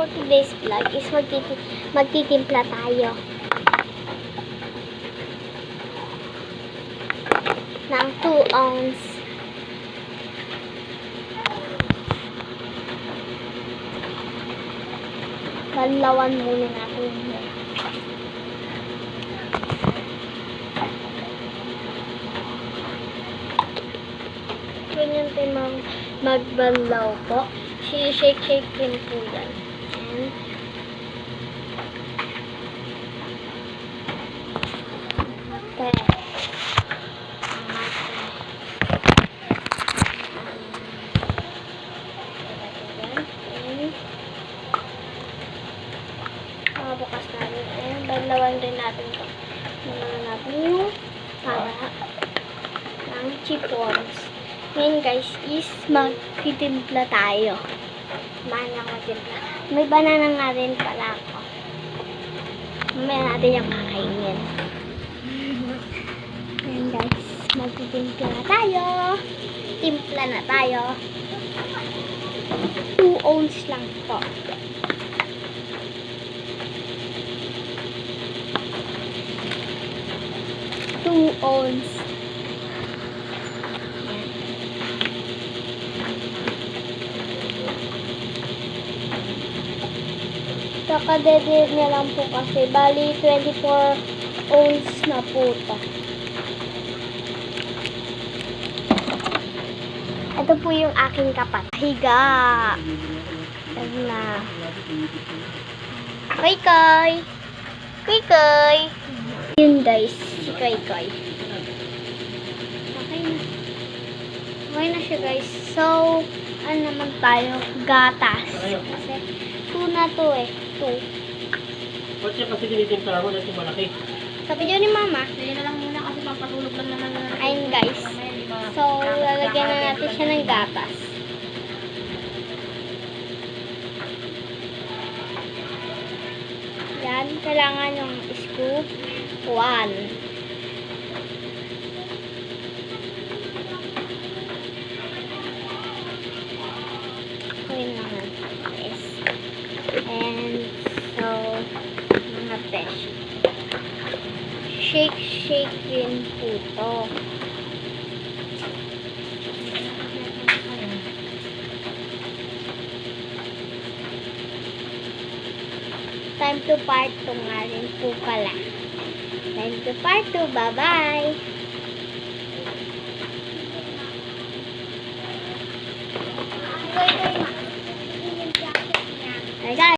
for today's vlog is magtitimpla tayo ng 2 ounce banlawan muna natin yun. Ganyan tayo magbanlaw po. Shake din po yan. And okay. Bukas natin. Ayan, banlawan din natin ito. Banlawan natin yung para ng chipons. Ngayon guys, is magtitimpla tayo. Manang magtimpla. May banana nga rin pala ako. Mamaya natin yung kakainin. Ngayon guys, magtitimpla na tayo. Timpla na tayo. 2 ounce lang po. 2 ounce. Kakadedir niya lang po kasi. Bali, 24 ounce na po ito. Ito po yung aking kapathiga. Ito na. Koy-koy! Koy-koy! Yun guys, si Koy-koy. Okay na. Okay na siya guys. So, ano naman tayo? Gatas. Kasi 2 na to eh. 2. Ba't siya kasi tinitimpla mo dahil malaki? Sabi niyo ni Mama. Sige na lang muna kasi papatulog lang naman na. Ayun guys. So, lalagyan na natin siya ng gatas. Yan. Kailangan yung scoop 1. Kunin naman. Yes. And so, mga besh. Shake din po ito. Time to part 2 nga rin po pala. Time to part 2. Bye-bye! Koy-koy.